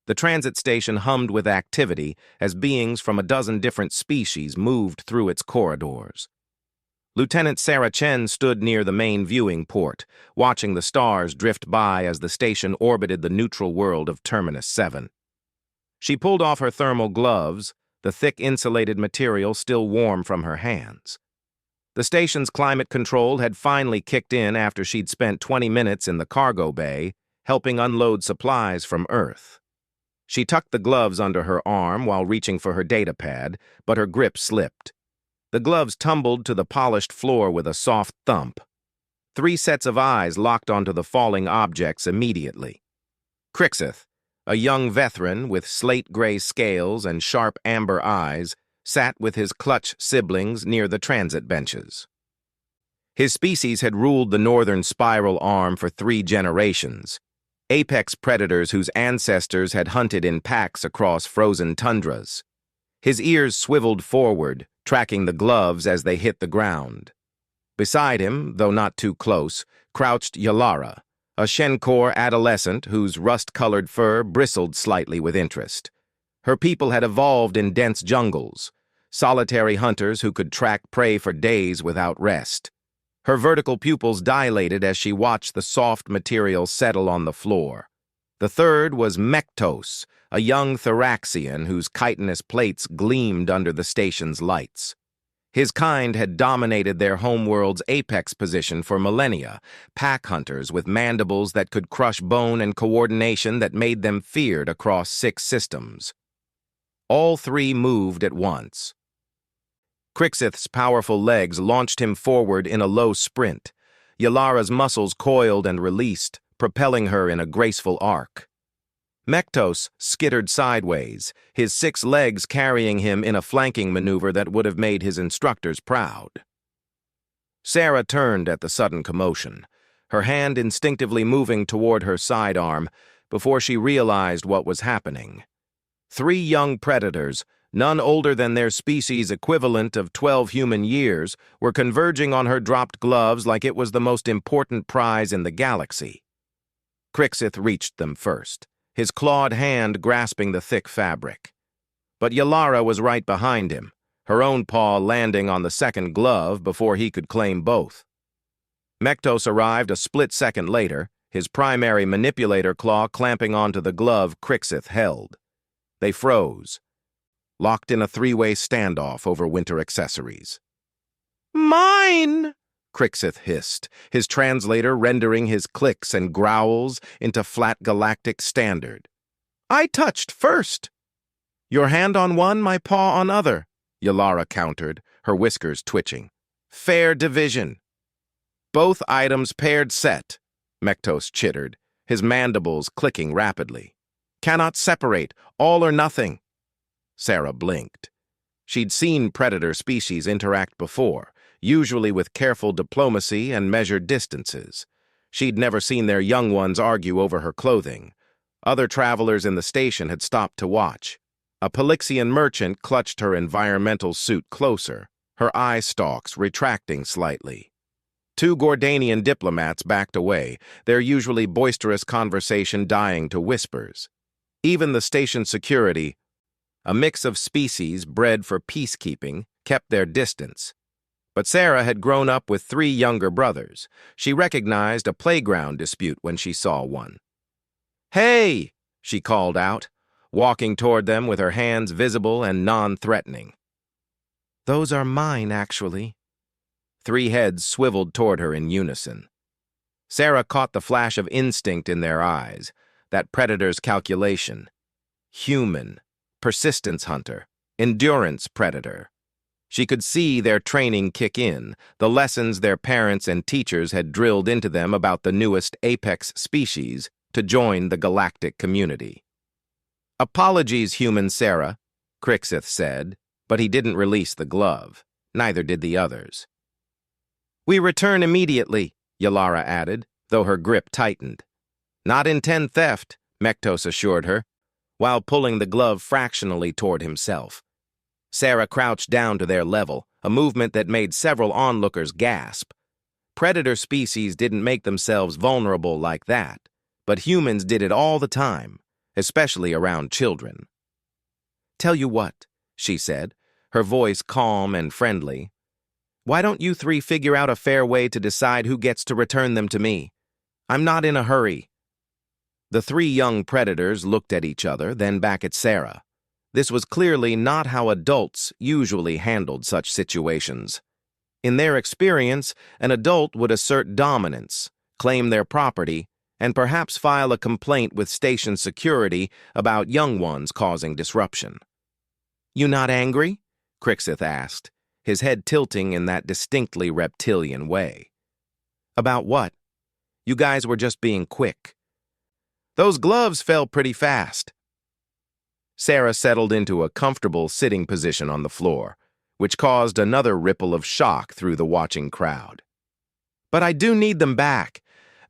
The transit station hummed with activity as beings from a dozen different species moved through its corridors. Lieutenant Sarah Chen stood near the main viewing port, watching the stars drift by as the station orbited the neutral world of Terminus 7. She pulled off her thermal gloves, the thick insulated material still warm from her hands. The station's climate control had finally kicked in after she'd spent 20 minutes in the cargo bay, helping unload supplies from Earth. She tucked the gloves under her arm while reaching for her data pad, but her grip slipped. The gloves tumbled to the polished floor with a soft thump. 3 sets of eyes locked onto the falling objects immediately. Crixeth, a young veteran with slate-gray scales and sharp amber eyes, sat with his clutch siblings near the transit benches. His species had ruled the northern spiral arm for 3 generations, apex predators whose ancestors had hunted in packs across frozen tundras. His ears swiveled forward, tracking the gloves as they hit the ground. Beside him, though not too close, crouched Yalara, a Shenkor adolescent whose rust-colored fur bristled slightly with interest. Her people had evolved in dense jungles, solitary hunters who could track prey for days without rest. Her vertical pupils dilated as she watched the soft material settle on the floor. The third was Mektos, a young Thoraxian whose chitinous plates gleamed under the station's lights. His kind had dominated their homeworld's apex position for millennia, pack hunters with mandibles that could crush bone and coordination that made them feared across 6 systems. All 3 moved at once. Crixeth's powerful legs launched him forward in a low sprint. Yalara's muscles coiled and released, propelling her in a graceful arc. Mektos skittered sideways, his 6 legs carrying him in a flanking maneuver that would have made his instructors proud. Sarah turned at the sudden commotion, her hand instinctively moving toward her sidearm before she realized what was happening. 3 young predators, none older than their species' equivalent of 12 human years, were converging on her dropped gloves like it was the most important prize in the galaxy. Crixeth reached them first, his clawed hand grasping the thick fabric. But Yalara was right behind him, her own paw landing on the second glove before he could claim both. Mektos arrived a split second later, his primary manipulator claw clamping onto the glove Crixeth held. They froze, locked in a 3-way standoff over winter accessories. "Mine!" Crixeth hissed, his translator rendering his clicks and growls into flat galactic standard. "I touched first." "Your hand on one, my paw on other," Yalara countered, her whiskers twitching. "Fair division." "Both items paired set," Mektos chittered, his mandibles clicking rapidly. "Cannot separate, all or nothing." Sarah blinked. She'd seen predator species interact before, usually with careful diplomacy and measured distances. She'd never seen their young ones argue over her clothing. Other travelers in the station had stopped to watch. A Pelixian merchant clutched her environmental suit closer, her eye stalks retracting slightly. 2 Gordanian diplomats backed away, their usually boisterous conversation dying to whispers. Even the station security, a mix of species bred for peacekeeping, kept their distance. But Sarah had grown up with 3 younger brothers. She recognized a playground dispute when she saw one. "Hey!" she called out, walking toward them with her hands visible and non-threatening. "Those are mine, actually." 3 heads swiveled toward her in unison. Sarah caught the flash of instinct in their eyes, that predator's calculation. Human, persistence hunter, endurance predator. She could see their training kick in, the lessons their parents and teachers had drilled into them about the newest apex species to join the galactic community. "Apologies, human Sarah," Crixeth said, but he didn't release the glove. Neither did the others. "We return immediately," Yalara added, though her grip tightened. "Not intend theft," Mektos assured her, while pulling the glove fractionally toward himself. Sarah crouched down to their level, a movement that made several onlookers gasp. Predator species didn't make themselves vulnerable like that, but humans did it all the time, especially around children. "Tell you what," she said, her voice calm and friendly. "Why don't you three figure out a fair way to decide who gets to return them to me? I'm not in a hurry." The three young predators looked at each other, then back at Sarah. This was clearly not how adults usually handled such situations. In their experience, an adult would assert dominance, claim their property, and perhaps file a complaint with station security about young ones causing disruption. "You not angry?" Crixith asked, his head tilting in that distinctly reptilian way. "About what? You guys were just being quick. Those gloves fell pretty fast." Sarah settled into a comfortable sitting position on the floor, which caused another ripple of shock through the watching crowd. "But I do need them back.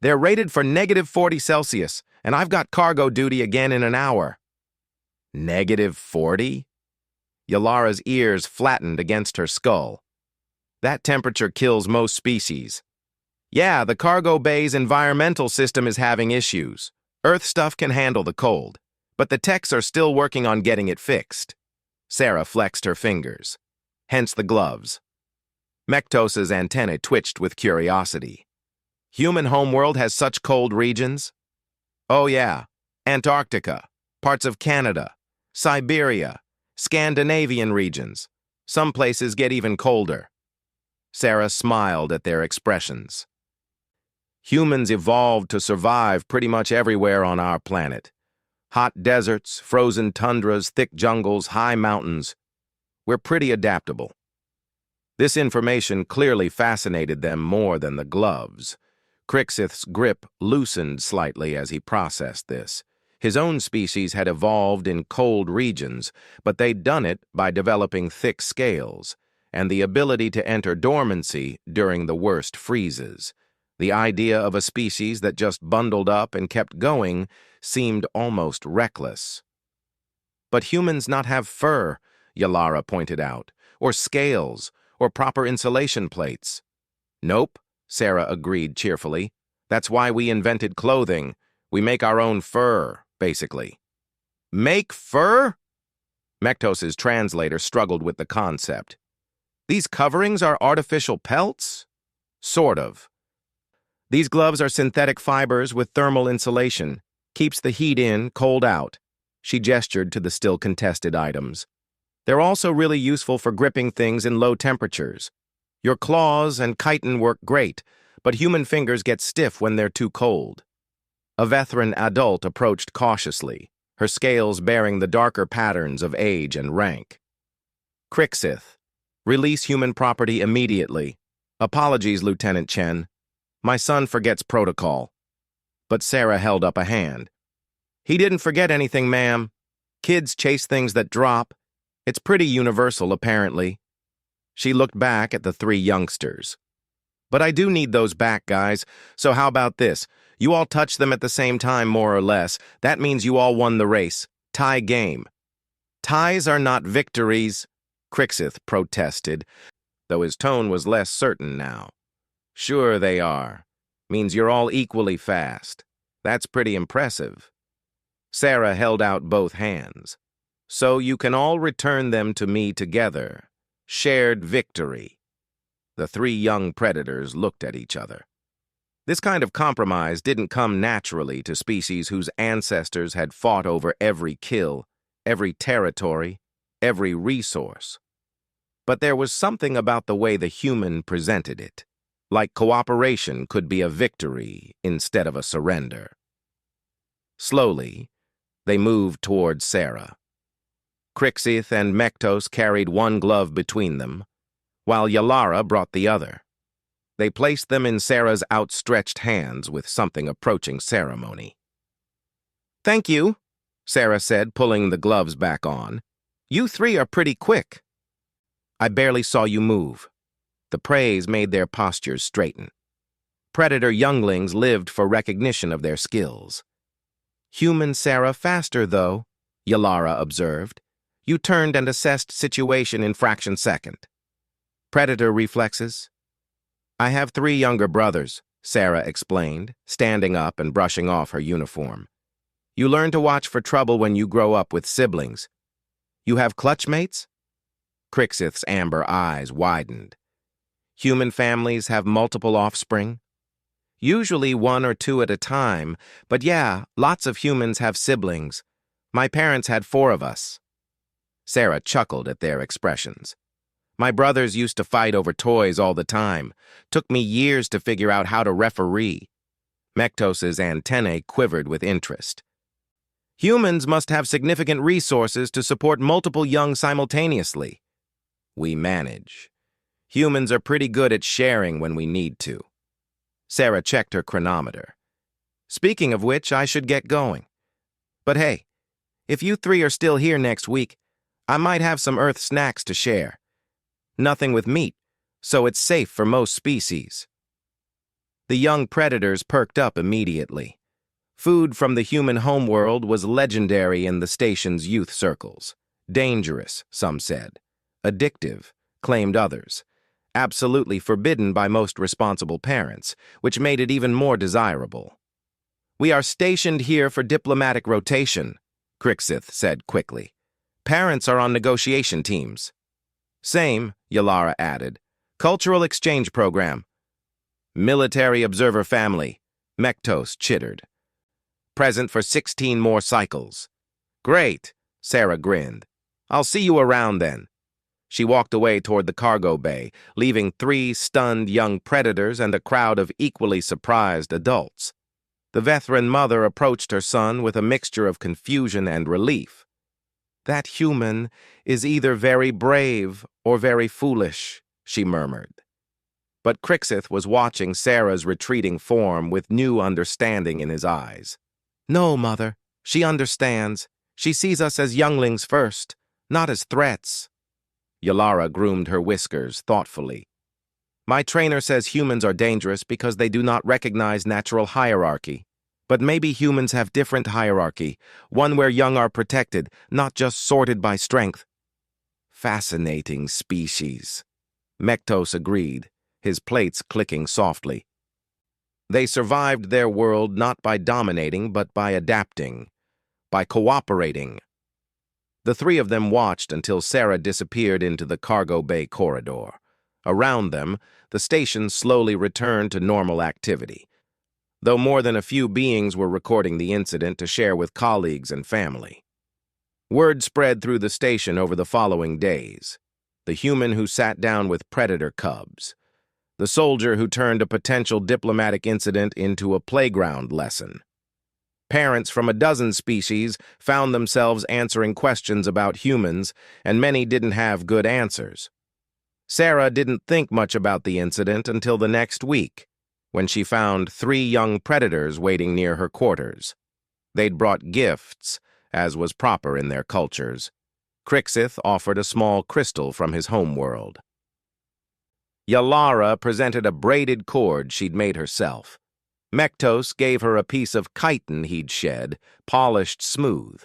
They're rated for -40°C, and I've got cargo duty again in an hour." -40? Yalara's ears flattened against her skull. "That temperature kills most species. Yeah, the cargo bay's environmental system is having issues. Earth stuff can handle the cold, but the techs are still working on getting it fixed." Sarah flexed her fingers, hence the gloves. Mektos's antennae twitched with curiosity. "Human homeworld has such cold regions?" "Oh yeah, Antarctica, parts of Canada, Siberia, Scandinavian regions. Some places get even colder." Sarah smiled at their expressions. "Humans evolved to survive pretty much everywhere on our planet. Hot deserts, frozen tundras, thick jungles, high mountains. We're pretty adaptable." This information clearly fascinated them more than the gloves. Crixith's grip loosened slightly as he processed this. His own species had evolved in cold regions, but they'd done it by developing thick scales and the ability to enter dormancy during the worst freezes. The idea of a species that just bundled up and kept going seemed almost reckless. "But humans not have fur," Yalara pointed out, "or scales, or proper insulation plates." "Nope," Sarah agreed cheerfully. "That's why we invented clothing. We make our own fur, basically." "Make fur?" Mektos's translator struggled with the concept. "These coverings are artificial pelts?" "Sort of. These gloves are synthetic fibers with thermal insulation. Keeps the heat in, cold out." She gestured to the still contested items. "They're also really useful for gripping things in low temperatures. Your claws and chitin work great, but human fingers get stiff when they're too cold." A veteran adult approached cautiously, her scales bearing the darker patterns of age and rank. "Crixith, release human property immediately. Apologies, Lieutenant Chen. My son forgets protocol." But Sarah held up a hand. "He didn't forget anything, ma'am. Kids chase things that drop. It's pretty universal, apparently." She looked back at the three youngsters. "But I do need those back, guys, so how about this? You all touch them at the same time, more or less. That means you all won the race. Tie game." "Ties are not victories," Crixith protested, though his tone was less certain now. "Sure they are. Means you're all equally fast. That's pretty impressive." Sarah held out both hands. "So you can all return them to me together. Shared victory." The three young predators looked at each other. This kind of compromise didn't come naturally to species whose ancestors had fought over every kill, every territory, every resource. But there was something about the way the human presented it, like cooperation could be a victory instead of a surrender. Slowly, they moved toward Sarah. Crixith and Mektos carried one glove between them, while Yalara brought the other. They placed them in Sarah's outstretched hands with something approaching ceremony. "Thank you," Sarah said, pulling the gloves back on. "You three are pretty quick." "I barely saw you move." The praise made their postures straighten. Predator younglings lived for recognition of their skills. "Human Sarah faster, though," Yalara observed. "You turned and assessed situation in fraction second." "Predator reflexes?" "I have 3 younger brothers," Sarah explained, standing up and brushing off her uniform. You learn to watch for trouble when you grow up with siblings. You have clutchmates? Crixith's amber eyes widened. Human families have multiple offspring? Usually one or two at a time, but yeah, lots of humans have siblings. My parents had 4 of us. Sarah chuckled at their expressions. My brothers used to fight over toys all the time. Took me years to figure out how to referee. Mektos's antennae quivered with interest. Humans must have significant resources to support multiple young simultaneously. We manage. Humans are pretty good at sharing when we need to. Sarah checked her chronometer. Speaking of which, I should get going. But hey, if you 3 are still here next week, I might have some Earth snacks to share. Nothing with meat, so it's safe for most species. The young predators perked up immediately. Food from the human homeworld was legendary in the station's youth circles. Dangerous, some said. Addictive, claimed others. Absolutely forbidden by most responsible parents, which made it even more desirable. We are stationed here for diplomatic rotation, Crixith said quickly. Parents are on negotiation teams. Same, Yalara added. Cultural exchange program. Military observer family, Mektos chittered. Present for 16 more cycles. Great, Sarah grinned. I'll see you around then. She walked away toward the cargo bay, leaving 3 stunned young predators and a crowd of equally surprised adults. The veteran mother approached her son with a mixture of confusion and relief. That human is either very brave or very foolish, she murmured. But Crixith was watching Sarah's retreating form with new understanding in his eyes. No, Mother, she understands. She sees us as younglings first, not as threats. Yalara groomed her whiskers thoughtfully. My trainer says humans are dangerous because they do not recognize natural hierarchy. But maybe humans have different hierarchy, one where young are protected, not just sorted by strength. Fascinating species. Mektos agreed, his plates clicking softly. They survived their world not by dominating, but by adapting, by cooperating. The 3 of them watched until Sarah disappeared into the cargo bay corridor. Around them, the station slowly returned to normal activity, though more than a few beings were recording the incident to share with colleagues and family. Word spread through the station over the following days. The human who sat down with predator cubs. The soldier who turned a potential diplomatic incident into a playground lesson. Parents from a dozen species found themselves answering questions about humans, and many didn't have good answers. Sarah didn't think much about the incident until the next week, when she found 3 young predators waiting near her quarters. They'd brought gifts, as was proper in their cultures. Crixith offered a small crystal from his homeworld. Yalara presented a braided cord she'd made herself. Mektos gave her a piece of chitin he'd shed, polished smooth.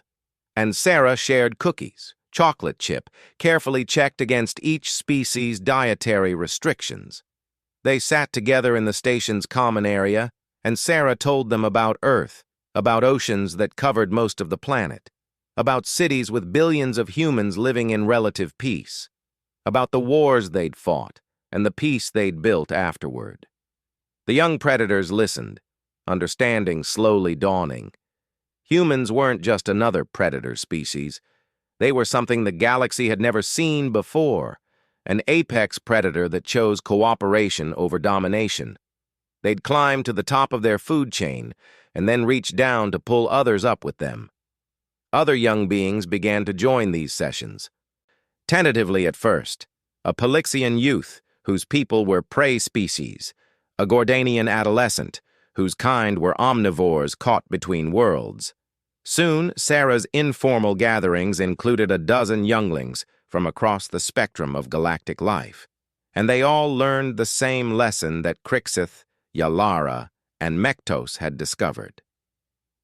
And Sarah shared cookies, chocolate chip, carefully checked against each species' dietary restrictions. They sat together in the station's common area, and Sarah told them about Earth, about oceans that covered most of the planet, about cities with billions of humans living in relative peace, about the wars they'd fought and the peace they'd built afterward. The young predators listened, understanding slowly dawning. Humans weren't just another predator species. They were something the galaxy had never seen before, an apex predator that chose cooperation over domination. They'd climb to the top of their food chain and then reach down to pull others up with them. Other young beings began to join these sessions. Tentatively at first, a Pelixian youth whose people were prey species, a Gordanian adolescent whose kind were omnivores caught between worlds. Soon, Sarah's informal gatherings included a dozen younglings from across the spectrum of galactic life, and they all learned the same lesson that Crixith, Yalara, and Mektos had discovered.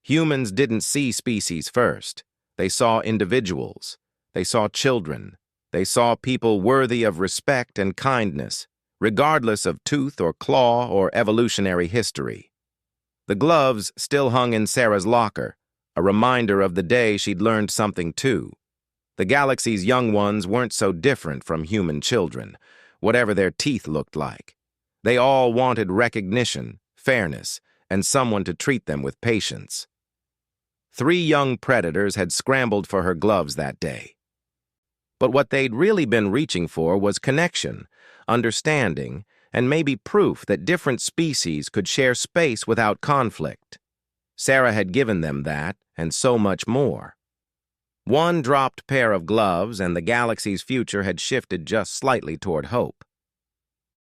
Humans didn't see species first. They saw individuals. They saw children. They saw people worthy of respect and kindness, regardless of tooth or claw or evolutionary history. The gloves still hung in Sarah's locker, a reminder of the day she'd learned something too. The galaxy's young ones weren't so different from human children, whatever their teeth looked like. They all wanted recognition, fairness, and someone to treat them with patience. 3 young predators had scrambled for her gloves that day. But what they'd really been reaching for was connection, understanding, and maybe proof that different species could share space without conflict. Sarah had given them that, and so much more. One dropped pair of gloves, and the galaxy's future had shifted just slightly toward hope.